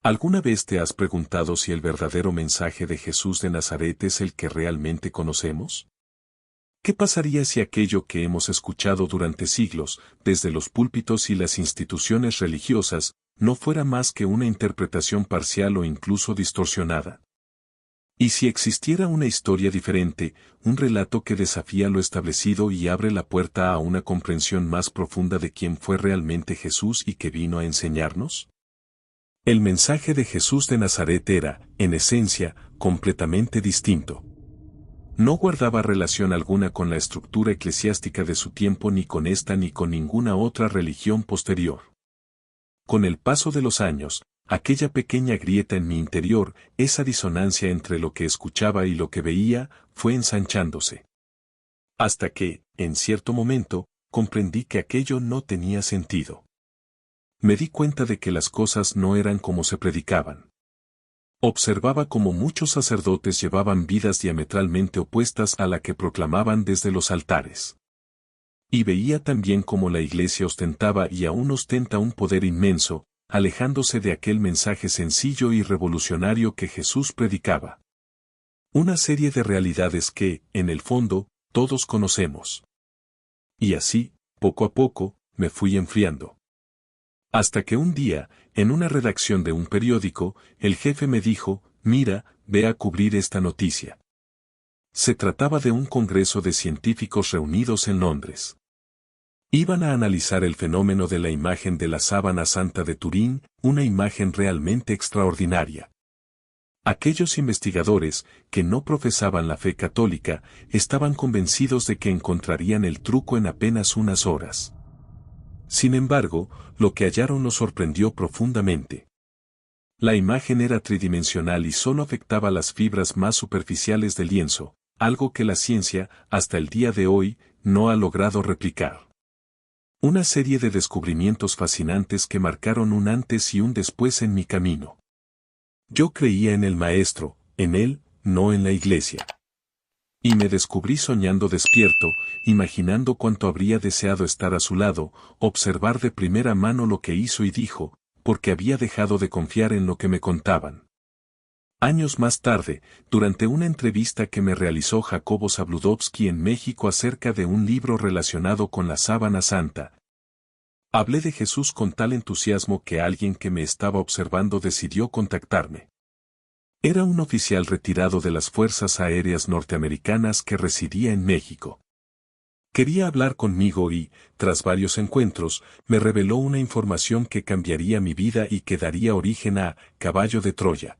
¿Alguna vez te has preguntado si el verdadero mensaje de Jesús de Nazaret es el que realmente conocemos? ¿Qué pasaría si aquello que hemos escuchado durante siglos, desde los púlpitos y las instituciones religiosas, no fuera más que una interpretación parcial o incluso distorsionada? ¿Y si existiera una historia diferente, un relato que desafía lo establecido y abre la puerta a una comprensión más profunda de quién fue realmente Jesús y qué vino a enseñarnos? El mensaje de Jesús de Nazaret era, en esencia, completamente distinto. No guardaba relación alguna con la estructura eclesiástica de su tiempo ni con esta ni con ninguna otra religión posterior. Con el paso de los años, aquella pequeña grieta en mi interior, esa disonancia entre lo que escuchaba y lo que veía, fue ensanchándose. Hasta que, en cierto momento, comprendí que aquello no tenía sentido. Me di cuenta de que las cosas no eran como se predicaban. Observaba cómo muchos sacerdotes llevaban vidas diametralmente opuestas a la que proclamaban desde los altares. Y veía también cómo la Iglesia ostentaba y aún ostenta un poder inmenso, alejándose de aquel mensaje sencillo y revolucionario que Jesús predicaba. Una serie de realidades que, en el fondo, todos conocemos. Y así, poco a poco, me fui enfriando. Hasta que un día, en una redacción de un periódico, el jefe me dijo, mira, ve a cubrir esta noticia. Se trataba de un congreso de científicos reunidos en Londres. Iban a analizar el fenómeno de la imagen de la sábana santa de Turín, una imagen realmente extraordinaria. Aquellos investigadores, que no profesaban la fe católica, estaban convencidos de que encontrarían el truco en apenas unas horas. Sin embargo, lo que hallaron los sorprendió profundamente. La imagen era tridimensional y solo afectaba las fibras más superficiales del lienzo, algo que la ciencia, hasta el día de hoy, no ha logrado replicar. Una serie de descubrimientos fascinantes que marcaron un antes y un después en mi camino. Yo creía en el Maestro, en él, no en la Iglesia. Y me descubrí soñando despierto, imaginando cuánto habría deseado estar a su lado, observar de primera mano lo que hizo y dijo, porque había dejado de confiar en lo que me contaban. Años más tarde, durante una entrevista que me realizó Jacobo Zabludovsky en México acerca de un libro relacionado con la sábana santa, hablé de Jesús con tal entusiasmo que alguien que me estaba observando decidió contactarme. Era un oficial retirado de las Fuerzas Aéreas Norteamericanas que residía en México. Quería hablar conmigo y, tras varios encuentros, me reveló una información que cambiaría mi vida y que daría origen a Caballo de Troya.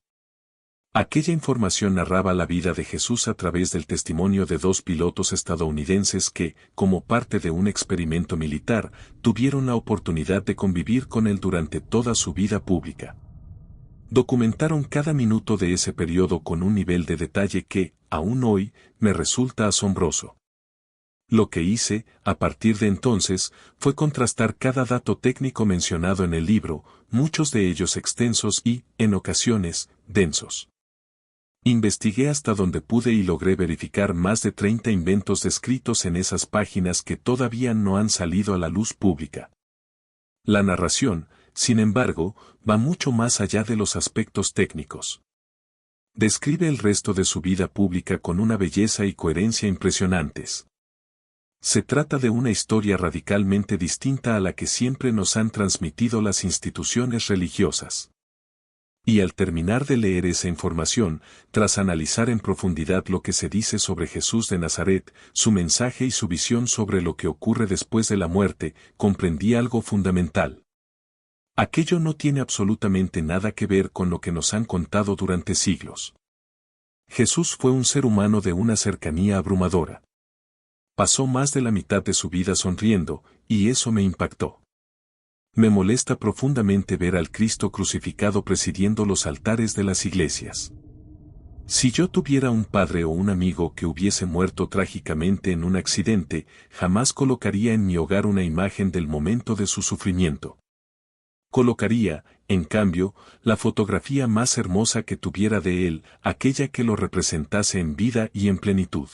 Aquella información narraba la vida de Jesús a través del testimonio de dos pilotos estadounidenses que, como parte de un experimento militar, tuvieron la oportunidad de convivir con él durante toda su vida pública. Documentaron cada minuto de ese periodo con un nivel de detalle que, aún hoy, me resulta asombroso. Lo que hice, a partir de entonces, fue contrastar cada dato técnico mencionado en el libro, muchos de ellos extensos y, en ocasiones, densos. Investigué hasta donde pude y logré verificar más de 30 inventos descritos en esas páginas que todavía no han salido a la luz pública. La narración, sin embargo, va mucho más allá de los aspectos técnicos. Describe el resto de su vida pública con una belleza y coherencia impresionantes. Se trata de una historia radicalmente distinta a la que siempre nos han transmitido las instituciones religiosas. Y al terminar de leer esa información, tras analizar en profundidad lo que se dice sobre Jesús de Nazaret, su mensaje y su visión sobre lo que ocurre después de la muerte, comprendí algo fundamental. Aquello no tiene absolutamente nada que ver con lo que nos han contado durante siglos. Jesús fue un ser humano de una cercanía abrumadora. Pasó más de la mitad de su vida sonriendo, y eso me impactó. Me molesta profundamente ver al Cristo crucificado presidiendo los altares de las iglesias. Si yo tuviera un padre o un amigo que hubiese muerto trágicamente en un accidente, jamás colocaría en mi hogar una imagen del momento de su sufrimiento. Colocaría, en cambio, la fotografía más hermosa que tuviera de él, aquella que lo representase en vida y en plenitud.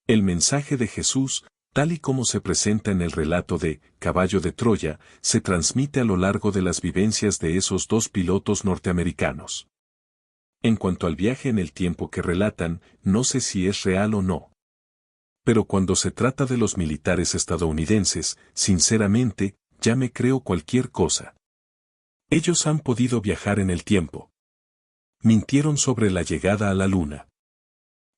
El mensaje de Jesús, tal y como se presenta en el relato de Caballo de Troya, se transmite a lo largo de las vivencias de esos dos pilotos norteamericanos. En cuanto al viaje en el tiempo que relatan, no sé si es real o no. Pero cuando se trata de los militares estadounidenses, sinceramente, ya me creo cualquier cosa. Ellos han podido viajar en el tiempo. Mintieron sobre la llegada a la Luna.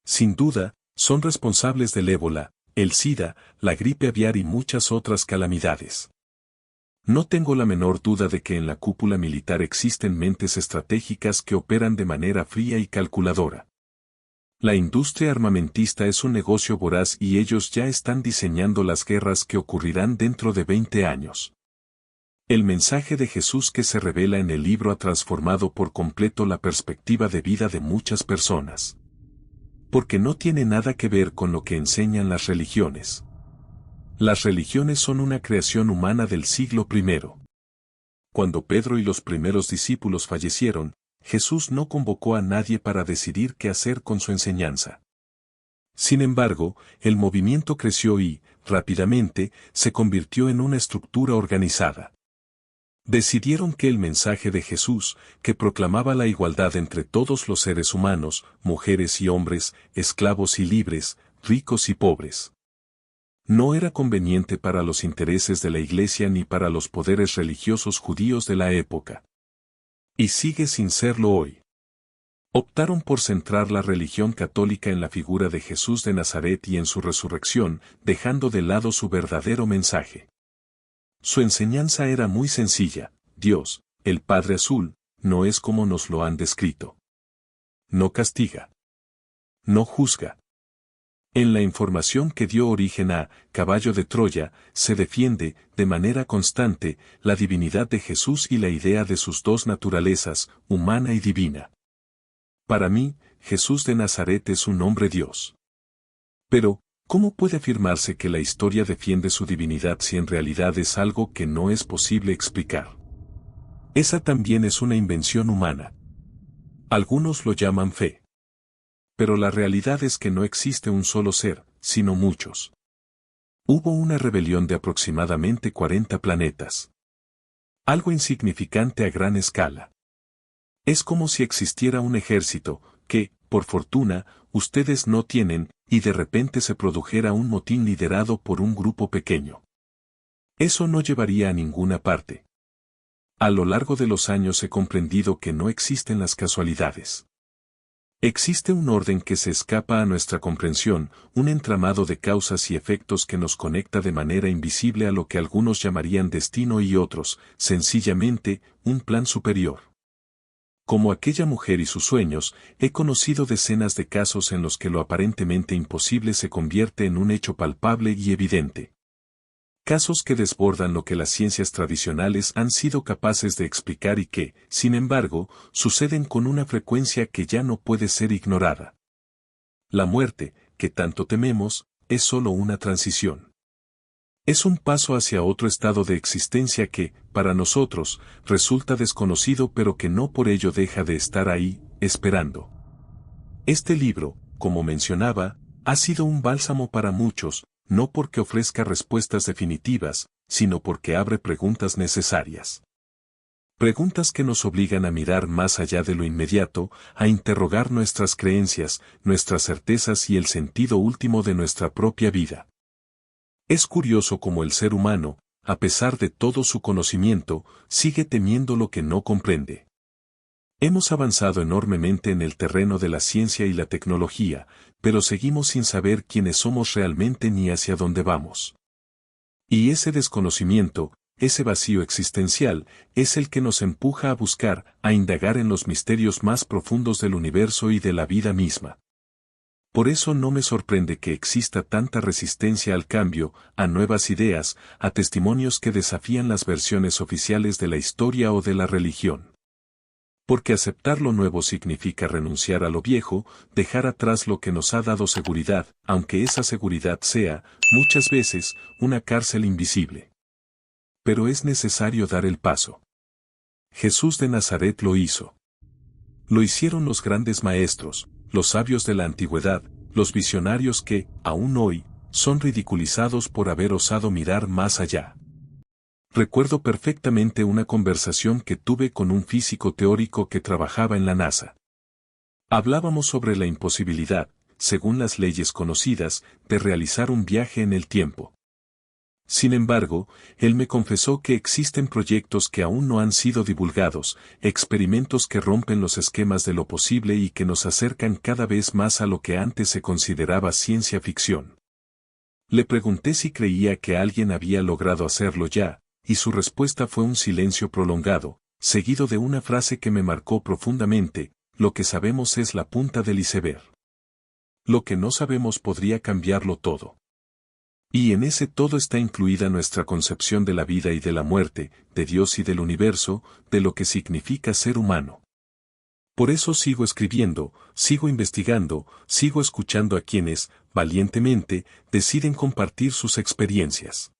Sin duda, son responsables del ébola, el SIDA, la gripe aviar y muchas otras calamidades. No tengo la menor duda de que en la cúpula militar existen mentes estratégicas que operan de manera fría y calculadora. La industria armamentista es un negocio voraz y ellos ya están diseñando las guerras que ocurrirán dentro de 20 años. El mensaje de Jesús que se revela en el libro ha transformado por completo la perspectiva de vida de muchas personas. Porque no tiene nada que ver con lo que enseñan las religiones. Las religiones son una creación humana del siglo I. Cuando Pedro y los primeros discípulos fallecieron, Jesús no convocó a nadie para decidir qué hacer con su enseñanza. Sin embargo, el movimiento creció y, rápidamente, se convirtió en una estructura organizada. Decidieron que el mensaje de Jesús, que proclamaba la igualdad entre todos los seres humanos, mujeres y hombres, esclavos y libres, ricos y pobres, no era conveniente para los intereses de la Iglesia ni para los poderes religiosos judíos de la época. Y sigue sin serlo hoy. Optaron por centrar la religión católica en la figura de Jesús de Nazaret y en su resurrección, dejando de lado su verdadero mensaje. Su enseñanza era muy sencilla: Dios, el Padre Azul, no es como nos lo han descrito. No castiga. No juzga. En la información que dio origen a Caballo de Troya, se defiende, de manera constante, la divinidad de Jesús y la idea de sus dos naturalezas, humana y divina. Para mí, Jesús de Nazaret es un hombre Dios. Pero, ¿cómo puede afirmarse que la historia defiende su divinidad si en realidad es algo que no es posible explicar? Esa también es una invención humana. Algunos lo llaman fe. Pero la realidad es que no existe un solo ser, sino muchos. Hubo una rebelión de aproximadamente 40 planetas. Algo insignificante a gran escala. Es como si existiera un ejército, que, por fortuna, ustedes no tienen, y de repente se produjera un motín liderado por un grupo pequeño. Eso no llevaría a ninguna parte. A lo largo de los años he comprendido que no existen las casualidades. Existe un orden que se escapa a nuestra comprensión, un entramado de causas y efectos que nos conecta de manera invisible a lo que algunos llamarían destino y otros, sencillamente, un plan superior. Como aquella mujer y sus sueños, he conocido decenas de casos en los que lo aparentemente imposible se convierte en un hecho palpable y evidente. Casos que desbordan lo que las ciencias tradicionales han sido capaces de explicar y que, sin embargo, suceden con una frecuencia que ya no puede ser ignorada. La muerte, que tanto tememos, es solo una transición. Es un paso hacia otro estado de existencia que, para nosotros, resulta desconocido pero que no por ello deja de estar ahí, esperando. Este libro, como mencionaba, ha sido un bálsamo para muchos, no porque ofrezca respuestas definitivas, sino porque abre preguntas necesarias. Preguntas que nos obligan a mirar más allá de lo inmediato, a interrogar nuestras creencias, nuestras certezas y el sentido último de nuestra propia vida. Es curioso cómo el ser humano, a pesar de todo su conocimiento, sigue temiendo lo que no comprende. Hemos avanzado enormemente en el terreno de la ciencia y la tecnología, pero seguimos sin saber quiénes somos realmente ni hacia dónde vamos. Y ese desconocimiento, ese vacío existencial, es el que nos empuja a buscar, a indagar en los misterios más profundos del universo y de la vida misma. Por eso no me sorprende que exista tanta resistencia al cambio, a nuevas ideas, a testimonios que desafían las versiones oficiales de la historia o de la religión. Porque aceptar lo nuevo significa renunciar a lo viejo, dejar atrás lo que nos ha dado seguridad, aunque esa seguridad sea, muchas veces, una cárcel invisible. Pero es necesario dar el paso. Jesús de Nazaret lo hizo. Lo hicieron los grandes maestros, los sabios de la antigüedad, los visionarios que, aún hoy, son ridiculizados por haber osado mirar más allá. Recuerdo perfectamente una conversación que tuve con un físico teórico que trabajaba en la NASA. Hablábamos sobre la imposibilidad, según las leyes conocidas, de realizar un viaje en el tiempo. Sin embargo, él me confesó que existen proyectos que aún no han sido divulgados, experimentos que rompen los esquemas de lo posible y que nos acercan cada vez más a lo que antes se consideraba ciencia ficción. Le pregunté si creía que alguien había logrado hacerlo ya, y su respuesta fue un silencio prolongado, seguido de una frase que me marcó profundamente: lo que sabemos es la punta del iceberg. Lo que no sabemos podría cambiarlo todo. Y en ese todo está incluida nuestra concepción de la vida y de la muerte, de Dios y del universo, de lo que significa ser humano. Por eso sigo escribiendo, sigo investigando, sigo escuchando a quienes, valientemente, deciden compartir sus experiencias.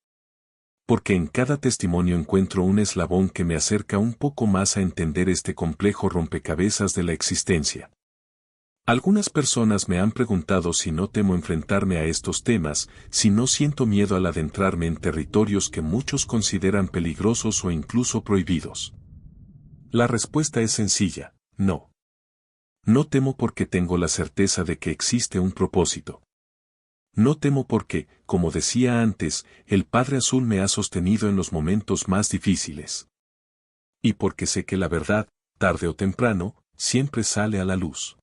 Porque en cada testimonio encuentro un eslabón que me acerca un poco más a entender este complejo rompecabezas de la existencia. Algunas personas me han preguntado si no temo enfrentarme a estos temas, si no siento miedo al adentrarme en territorios que muchos consideran peligrosos o incluso prohibidos. La respuesta es sencilla: no. No temo porque tengo la certeza de que existe un propósito. No temo porque, como decía antes, el Padre Azul me ha sostenido en los momentos más difíciles. Y porque sé que la verdad, tarde o temprano, siempre sale a la luz.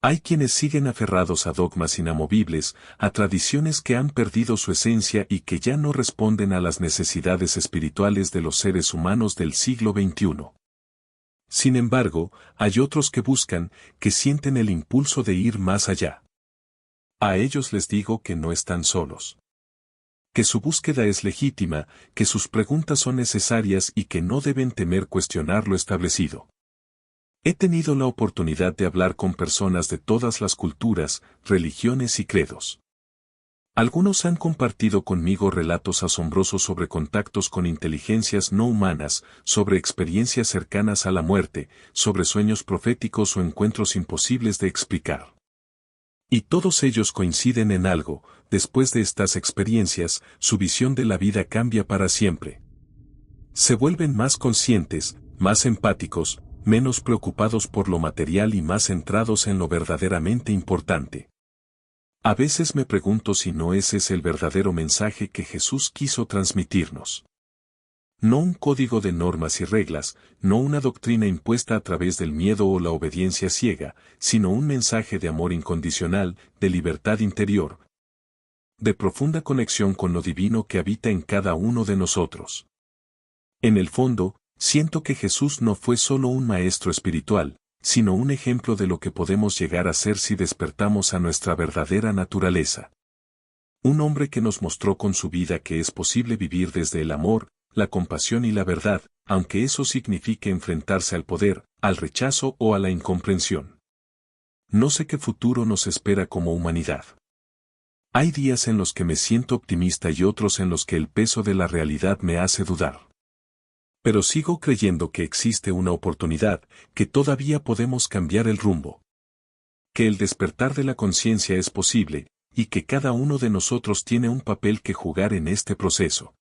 Hay quienes siguen aferrados a dogmas inamovibles, a tradiciones que han perdido su esencia y que ya no responden a las necesidades espirituales de los seres humanos del siglo XXI. Sin embargo, hay otros que buscan, que sienten el impulso de ir más allá. A ellos les digo que no están solos. Que su búsqueda es legítima, que sus preguntas son necesarias y que no deben temer cuestionar lo establecido. He tenido la oportunidad de hablar con personas de todas las culturas, religiones y credos. Algunos han compartido conmigo relatos asombrosos sobre contactos con inteligencias no humanas, sobre experiencias cercanas a la muerte, sobre sueños proféticos o encuentros imposibles de explicar. Y todos ellos coinciden en algo: después de estas experiencias, su visión de la vida cambia para siempre. Se vuelven más conscientes, más empáticos, menos preocupados por lo material y más centrados en lo verdaderamente importante. A veces me pregunto si no ese es el verdadero mensaje que Jesús quiso transmitirnos. No un código de normas y reglas, no una doctrina impuesta a través del miedo o la obediencia ciega, sino un mensaje de amor incondicional, de libertad interior, de profunda conexión con lo divino que habita en cada uno de nosotros. En el fondo, siento que Jesús no fue solo un maestro espiritual, sino un ejemplo de lo que podemos llegar a ser si despertamos a nuestra verdadera naturaleza. Un hombre que nos mostró con su vida que es posible vivir desde el amor, la compasión y la verdad, aunque eso signifique enfrentarse al poder, al rechazo o a la incomprensión. No sé qué futuro nos espera como humanidad. Hay días en los que me siento optimista y otros en los que el peso de la realidad me hace dudar. Pero sigo creyendo que existe una oportunidad, que todavía podemos cambiar el rumbo. Que el despertar de la conciencia es posible, y que cada uno de nosotros tiene un papel que jugar en este proceso.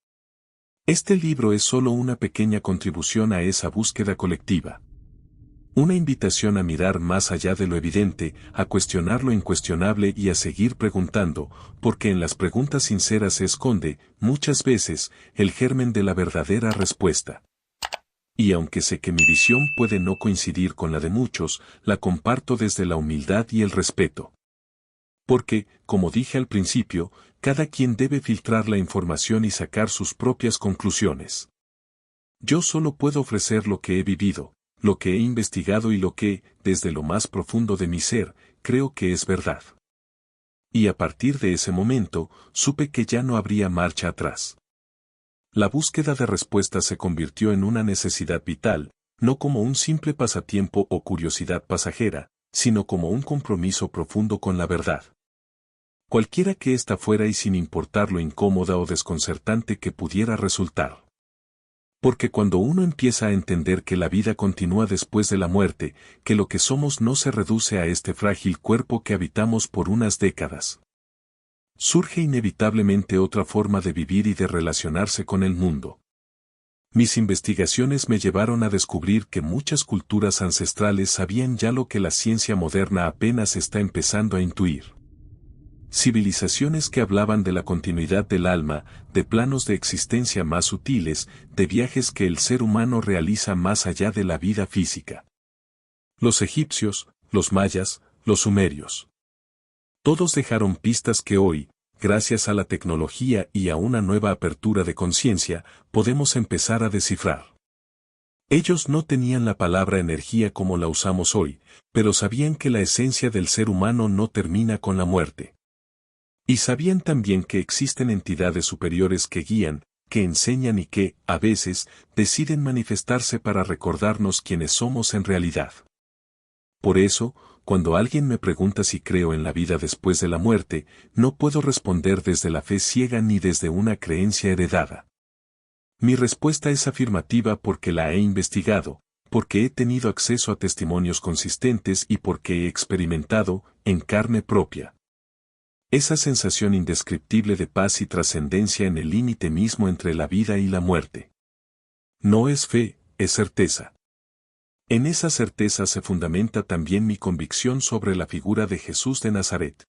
Este libro es solo una pequeña contribución a esa búsqueda colectiva. Una invitación a mirar más allá de lo evidente, a cuestionar lo incuestionable y a seguir preguntando, porque en las preguntas sinceras se esconde, muchas veces, el germen de la verdadera respuesta. Y aunque sé que mi visión puede no coincidir con la de muchos, la comparto desde la humildad y el respeto. Porque, como dije al principio, cada quien debe filtrar la información y sacar sus propias conclusiones. Yo solo puedo ofrecer lo que he vivido, lo que he investigado y lo que, desde lo más profundo de mi ser, creo que es verdad. Y a partir de ese momento, supe que ya no habría marcha atrás. La búsqueda de respuestas se convirtió en una necesidad vital, no como un simple pasatiempo o curiosidad pasajera, sino como un compromiso profundo con la verdad. Cualquiera que ésta fuera y sin importar lo incómoda o desconcertante que pudiera resultar. Porque cuando uno empieza a entender que la vida continúa después de la muerte, que lo que somos no se reduce a este frágil cuerpo que habitamos por unas décadas. surge inevitablemente otra forma de vivir y de relacionarse con el mundo. Mis investigaciones me llevaron a descubrir que muchas culturas ancestrales sabían ya lo que la ciencia moderna apenas está empezando a intuir. Civilizaciones que hablaban de la continuidad del alma, de planos de existencia más sutiles, de viajes que el ser humano realiza más allá de la vida física. Los egipcios, los mayas, los sumerios. Todos dejaron pistas que hoy, gracias a la tecnología y a una nueva apertura de conciencia, podemos empezar a descifrar. Ellos no tenían la palabra energía como la usamos hoy, pero sabían que la esencia del ser humano no termina con la muerte. Y sabían también que existen entidades superiores que guían, que enseñan y que, a veces, deciden manifestarse para recordarnos quiénes somos en realidad. Por eso, cuando alguien me pregunta si creo en la vida después de la muerte, no puedo responder desde la fe ciega ni desde una creencia heredada. Mi respuesta es afirmativa porque la he investigado, porque he tenido acceso a testimonios consistentes y porque he experimentado, en carne propia, esa sensación indescriptible de paz y trascendencia en el límite mismo entre la vida y la muerte. No es fe, es certeza. En esa certeza se fundamenta también mi convicción sobre la figura de Jesús de Nazaret.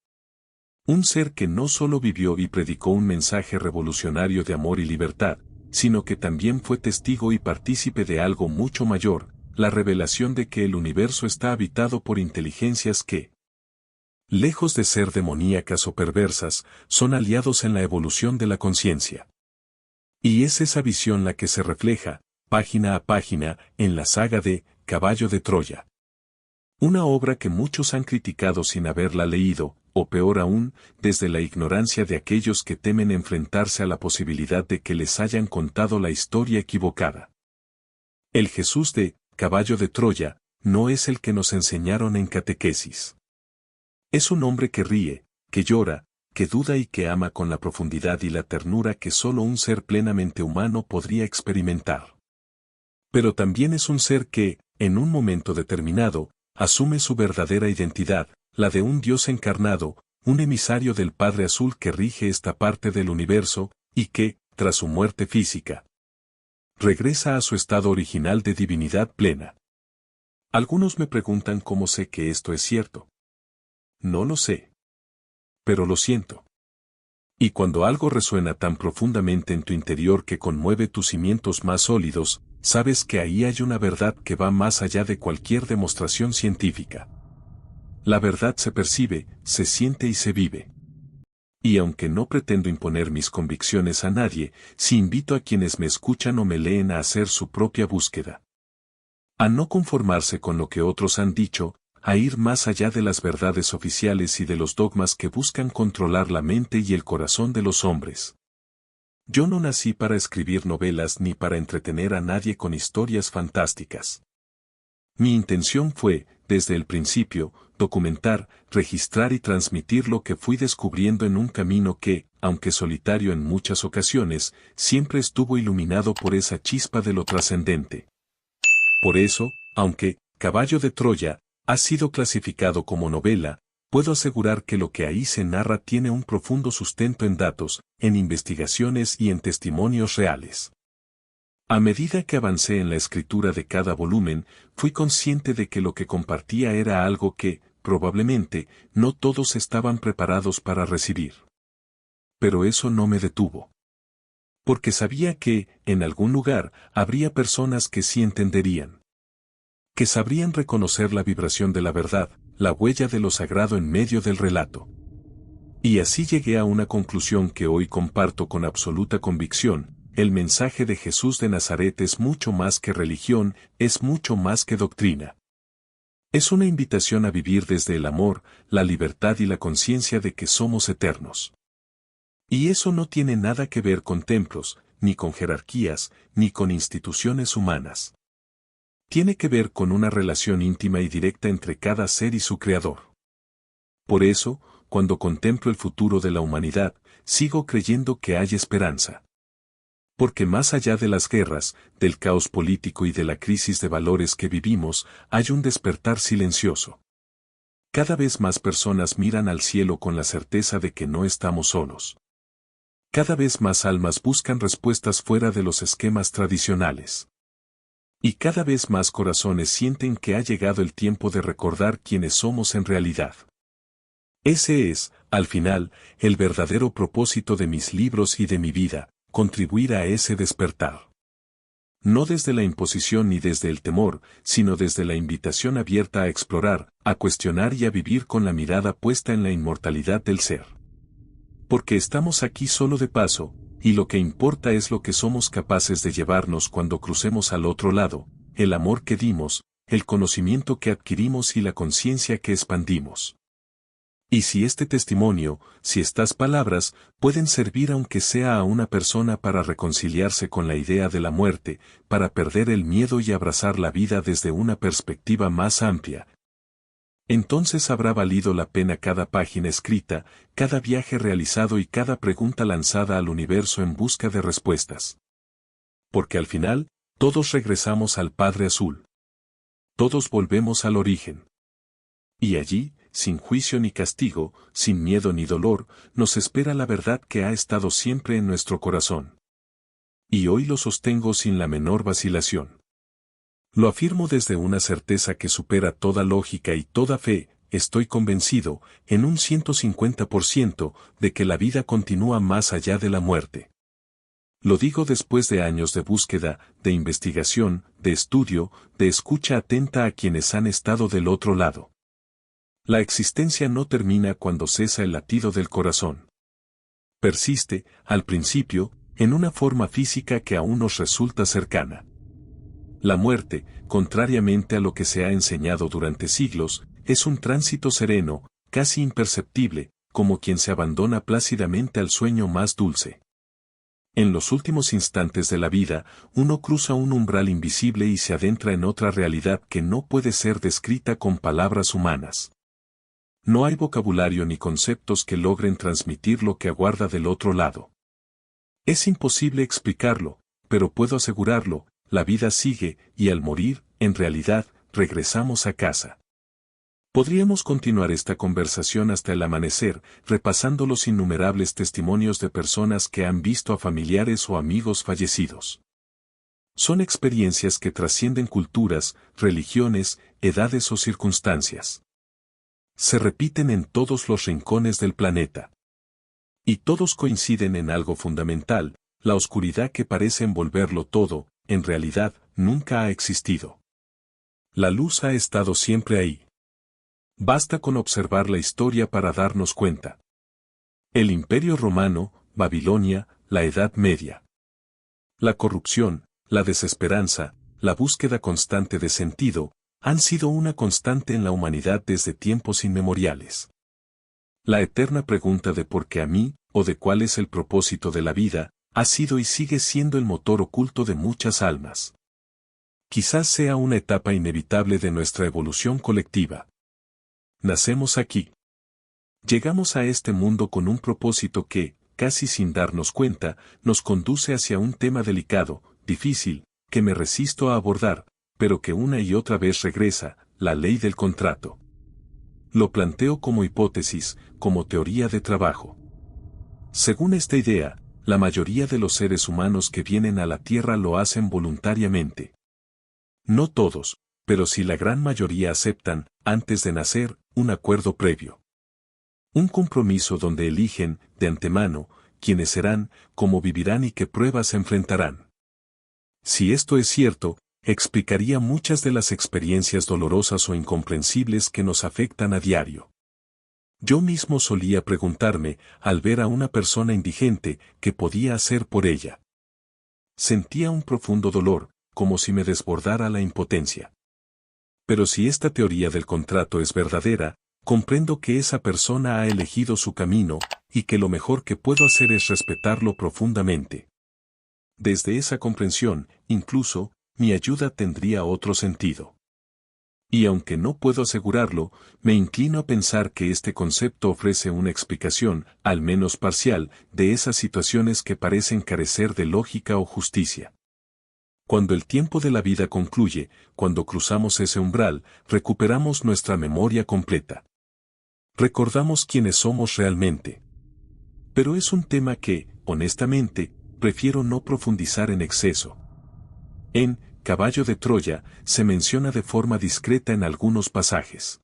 Un ser que no solo vivió y predicó un mensaje revolucionario de amor y libertad, sino que también fue testigo y partícipe de algo mucho mayor, la revelación de que el universo está habitado por inteligencias que, lejos de ser demoníacas o perversas, son aliados en la evolución de la conciencia. Y es esa visión la que se refleja, página a página, en la saga de Caballo de Troya. Una obra que muchos han criticado sin haberla leído, o peor aún, desde la ignorancia de aquellos que temen enfrentarse a la posibilidad de que les hayan contado la historia equivocada. El Jesús de Caballo de Troya no es el que nos enseñaron en catequesis. Es un hombre que ríe, que llora, que duda y que ama con la profundidad y la ternura que solo un ser plenamente humano podría experimentar. Pero también es un ser que, en un momento determinado, asume su verdadera identidad, la de un Dios encarnado, un emisario del Padre Azul que rige esta parte del universo, y que, tras su muerte física, regresa a su estado original de divinidad plena. Algunos me preguntan cómo sé que esto es cierto. No lo sé. Pero lo siento. Y cuando algo resuena tan profundamente en tu interior que conmueve tus cimientos más sólidos, sabes que ahí hay una verdad que va más allá de cualquier demostración científica. La verdad se percibe, se siente y se vive. Y aunque no pretendo imponer mis convicciones a nadie, sí invito a quienes me escuchan o me leen a hacer su propia búsqueda. A no conformarse con lo que otros han dicho, a ir más allá de las verdades oficiales y de los dogmas que buscan controlar la mente y el corazón de los hombres. Yo no nací para escribir novelas ni para entretener a nadie con historias fantásticas. Mi intención fue, desde el principio, documentar, registrar y transmitir lo que fui descubriendo en un camino que, aunque solitario en muchas ocasiones, siempre estuvo iluminado por esa chispa de lo trascendente. Por eso, aunque Caballo de Troya ha sido clasificado como novela, puedo asegurar que lo que ahí se narra tiene un profundo sustento en datos, en investigaciones y en testimonios reales. A medida que avancé en la escritura de cada volumen, fui consciente de que lo que compartía era algo que, probablemente, no todos estaban preparados para recibir. Pero eso no me detuvo. Porque sabía que, en algún lugar, habría personas que sí entenderían. Que sabrían reconocer la vibración de la verdad, la huella de lo sagrado en medio del relato. Y así llegué a una conclusión que hoy comparto con absoluta convicción: el mensaje de Jesús de Nazaret es mucho más que religión, es mucho más que doctrina. Es una invitación a vivir desde el amor, la libertad y la conciencia de que somos eternos. Y eso no tiene nada que ver con templos, ni con jerarquías, ni con instituciones humanas. Tiene que ver con una relación íntima y directa entre cada ser y su creador. Por eso, cuando contemplo el futuro de la humanidad, sigo creyendo que hay esperanza. Porque más allá de las guerras, del caos político y de la crisis de valores que vivimos, hay un despertar silencioso. Cada vez más personas miran al cielo con la certeza de que no estamos solos. Cada vez más almas buscan respuestas fuera de los esquemas tradicionales. Y cada vez más corazones sienten que ha llegado el tiempo de recordar quiénes somos en realidad. Ese es, al final, el verdadero propósito de mis libros y de mi vida, contribuir a ese despertar. No desde la imposición ni desde el temor, sino desde la invitación abierta a explorar, a cuestionar y a vivir con la mirada puesta en la inmortalidad del ser. Porque estamos aquí solo de paso, y lo que importa es lo que somos capaces de llevarnos cuando crucemos al otro lado, el amor que dimos, el conocimiento que adquirimos y la conciencia que expandimos. Y si este testimonio, si estas palabras, pueden servir aunque sea a una persona para reconciliarse con la idea de la muerte, para perder el miedo y abrazar la vida desde una perspectiva más amplia, entonces habrá valido la pena cada página escrita, cada viaje realizado y cada pregunta lanzada al universo en busca de respuestas. Porque al final, todos regresamos al Padre Azul. Todos volvemos al origen. Y allí, sin juicio ni castigo, sin miedo ni dolor, nos espera la verdad que ha estado siempre en nuestro corazón. Y hoy lo sostengo sin la menor vacilación. Lo afirmo desde una certeza que supera toda lógica y toda fe, estoy convencido, en un 150%, de que la vida continúa más allá de la muerte. Lo digo después de años de búsqueda, de investigación, de estudio, de escucha atenta a quienes han estado del otro lado. La existencia no termina cuando cesa el latido del corazón. Persiste, al principio, en una forma física que aún nos resulta cercana. La muerte, contrariamente a lo que se ha enseñado durante siglos, es un tránsito sereno, casi imperceptible, como quien se abandona plácidamente al sueño más dulce. En los últimos instantes de la vida, uno cruza un umbral invisible y se adentra en otra realidad que no puede ser descrita con palabras humanas. No hay vocabulario ni conceptos que logren transmitir lo que aguarda del otro lado. Es imposible explicarlo, pero puedo asegurarlo, la vida sigue, y al morir, en realidad, regresamos a casa. Podríamos continuar esta conversación hasta el amanecer, repasando los innumerables testimonios de personas que han visto a familiares o amigos fallecidos. Son experiencias que trascienden culturas, religiones, edades o circunstancias. Se repiten en todos los rincones del planeta. Y todos coinciden en algo fundamental, la oscuridad que parece envolverlo todo, en realidad, nunca ha existido. La luz ha estado siempre ahí. Basta con observar la historia para darnos cuenta. El Imperio Romano, Babilonia, la Edad Media. La corrupción, la desesperanza, la búsqueda constante de sentido, han sido una constante en la humanidad desde tiempos inmemoriales. La eterna pregunta de por qué a mí, o de cuál es el propósito de la vida, ha sido y sigue siendo el motor oculto de muchas almas. Quizás sea una etapa inevitable de nuestra evolución colectiva. Nacemos aquí. Llegamos a este mundo con un propósito que, casi sin darnos cuenta, nos conduce hacia un tema delicado, difícil, que me resisto a abordar, pero que una y otra vez regresa, la ley del contrato. Lo planteo como hipótesis, como teoría de trabajo. Según esta idea, la mayoría de los seres humanos que vienen a la Tierra lo hacen voluntariamente. No todos, pero sí la gran mayoría aceptan, antes de nacer, un acuerdo previo. Un compromiso donde eligen, de antemano, quiénes serán, cómo vivirán y qué pruebas enfrentarán. Si esto es cierto, explicaría muchas de las experiencias dolorosas o incomprensibles que nos afectan a diario. Yo mismo solía preguntarme, al ver a una persona indigente, ¿qué podía hacer por ella? Sentía un profundo dolor, como si me desbordara la impotencia. Pero si esta teoría del contrato es verdadera, comprendo que esa persona ha elegido su camino, y que lo mejor que puedo hacer es respetarlo profundamente. Desde esa comprensión, incluso, mi ayuda tendría otro sentido. Y aunque no puedo asegurarlo, me inclino a pensar que este concepto ofrece una explicación, al menos parcial, de esas situaciones que parecen carecer de lógica o justicia. Cuando el tiempo de la vida concluye, cuando cruzamos ese umbral, recuperamos nuestra memoria completa. Recordamos quiénes somos realmente. Pero es un tema que, honestamente, prefiero no profundizar en exceso. En Caballo de Troya se menciona de forma discreta en algunos pasajes.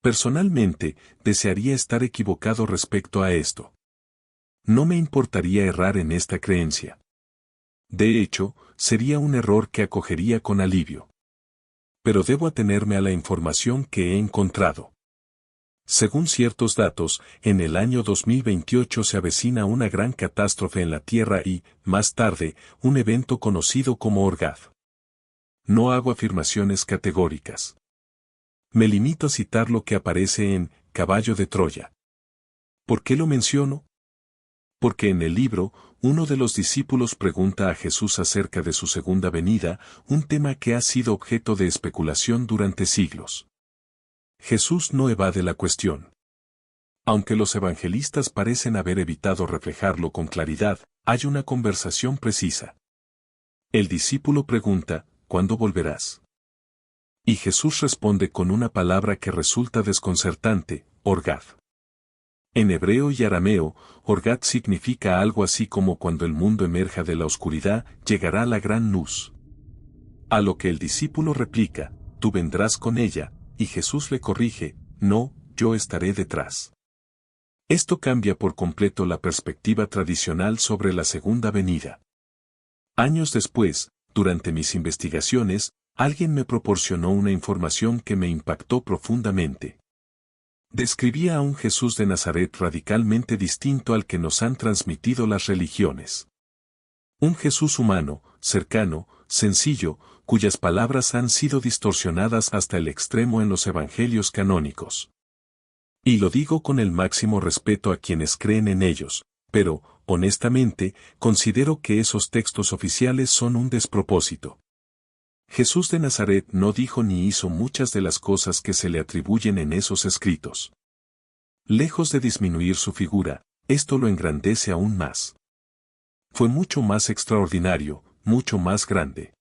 Personalmente, desearía estar equivocado respecto a esto. No me importaría errar en esta creencia. De hecho, sería un error que acogería con alivio. Pero debo atenerme a la información que he encontrado. Según ciertos datos, en el año 2028 se avecina una gran catástrofe en la Tierra y, más tarde, un evento conocido como Orgaz. No hago afirmaciones categóricas. Me limito a citar lo que aparece en Caballo de Troya. ¿Por qué lo menciono? Porque en el libro, uno de los discípulos pregunta a Jesús acerca de su segunda venida, un tema que ha sido objeto de especulación durante siglos. Jesús no evade la cuestión. Aunque los evangelistas parecen haber evitado reflejarlo con claridad, hay una conversación precisa. El discípulo pregunta, ¿cuándo volverás? Y Jesús responde con una palabra que resulta desconcertante, Orgaz. En hebreo y arameo, Orgaz significa algo así como cuando el mundo emerja de la oscuridad, llegará la gran luz. A lo que el discípulo replica, tú vendrás con ella, y Jesús le corrige, no, yo estaré detrás. Esto cambia por completo la perspectiva tradicional sobre la segunda venida. Años después, durante mis investigaciones, alguien me proporcionó una información que me impactó profundamente. Describía a un Jesús de Nazaret radicalmente distinto al que nos han transmitido las religiones. Un Jesús humano, cercano, sencillo, cuyas palabras han sido distorsionadas hasta el extremo en los evangelios canónicos. Y lo digo con el máximo respeto a quienes creen en ellos, pero, honestamente, considero que esos textos oficiales son un despropósito. Jesús de Nazaret no dijo ni hizo muchas de las cosas que se le atribuyen en esos escritos. Lejos de disminuir su figura, esto lo engrandece aún más. Fue mucho más extraordinario, mucho más grande.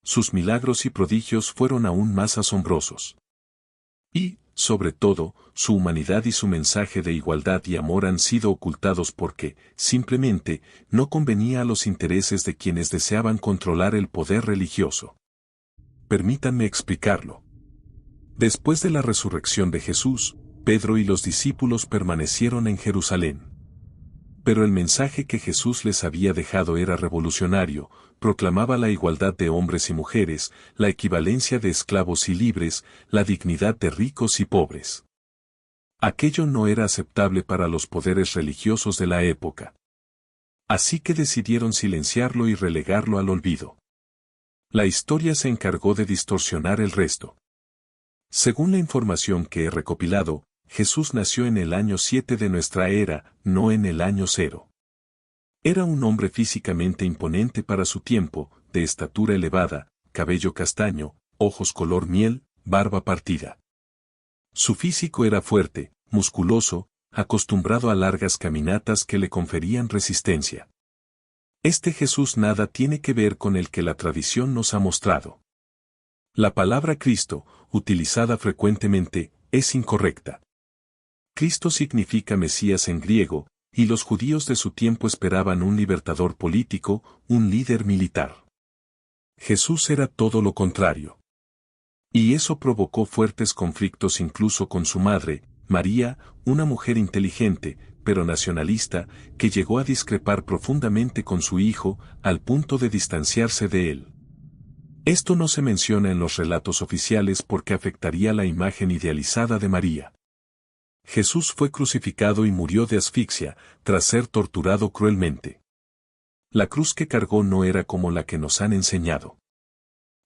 Sus milagros y prodigios fueron aún más asombrosos. Y, sobre todo, su humanidad y su mensaje de igualdad y amor han sido ocultados porque, simplemente, no convenía a los intereses de quienes deseaban controlar el poder religioso. Permítanme explicarlo. Después de la resurrección de Jesús, Pedro y los discípulos permanecieron en Jerusalén. Pero el mensaje que Jesús les había dejado era revolucionario, proclamaba la igualdad de hombres y mujeres, la equivalencia de esclavos y libres, la dignidad de ricos y pobres. Aquello no era aceptable para los poderes religiosos de la época. Así que decidieron silenciarlo y relegarlo al olvido. La historia se encargó de distorsionar el resto. Según la información que he recopilado, Jesús nació en el año 7 de nuestra era, no en el año 0. Era un hombre físicamente imponente para su tiempo, de estatura elevada, cabello castaño, ojos color miel, barba partida. Su físico era fuerte, musculoso, acostumbrado a largas caminatas que le conferían resistencia. Este Jesús nada tiene que ver con el que la tradición nos ha mostrado. La palabra Cristo, utilizada frecuentemente, es incorrecta. Cristo significa Mesías en griego, y los judíos de su tiempo esperaban un libertador político, un líder militar. Jesús era todo lo contrario. Y eso provocó fuertes conflictos incluso con su madre, María, una mujer inteligente, pero nacionalista, que llegó a discrepar profundamente con su hijo, al punto de distanciarse de él. Esto no se menciona en los relatos oficiales porque afectaría la imagen idealizada de María. Jesús fue crucificado y murió de asfixia, tras ser torturado cruelmente. La cruz que cargó no era como la que nos han enseñado.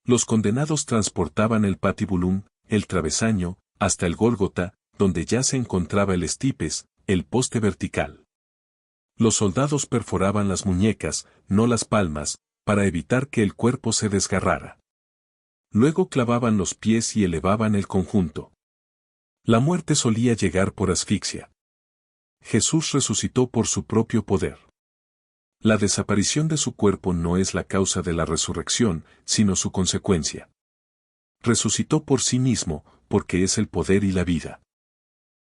Los condenados transportaban el patibulum, el travesaño, hasta el Gólgota, donde ya se encontraba el estipes, el poste vertical. Los soldados perforaban las muñecas, no las palmas, para evitar que el cuerpo se desgarrara. Luego clavaban los pies y elevaban el conjunto. La muerte solía llegar por asfixia. Jesús resucitó por su propio poder. La desaparición de su cuerpo no es la causa de la resurrección, sino su consecuencia. Resucitó por sí mismo, porque es el poder y la vida.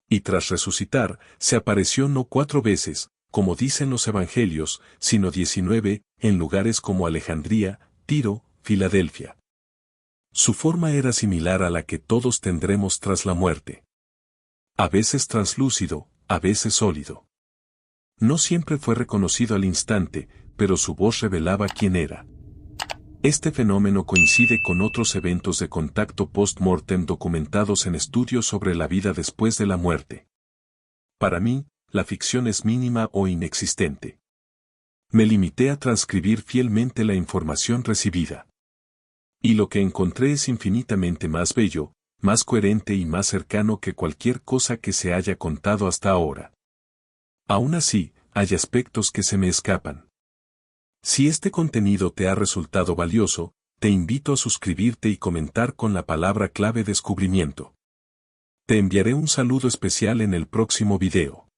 Y tras resucitar, se apareció no 4 veces, como dicen los evangelios, sino 19, en lugares como Alejandría, Tiro, Filadelfia. Su forma era similar a la que todos tendremos tras la muerte. A veces translúcido, a veces sólido. No siempre fue reconocido al instante, pero su voz revelaba quién era. Este fenómeno coincide con otros eventos de contacto post-mortem documentados en estudios sobre la vida después de la muerte. Para mí, la ficción es mínima o inexistente. Me limité a transcribir fielmente la información recibida. Y lo que encontré es infinitamente más bello, más coherente y más cercano que cualquier cosa que se haya contado hasta ahora. Aún así, hay aspectos que se me escapan. Si este contenido te ha resultado valioso, te invito a suscribirte y comentar con la palabra clave descubrimiento. Te enviaré un saludo especial en el próximo video.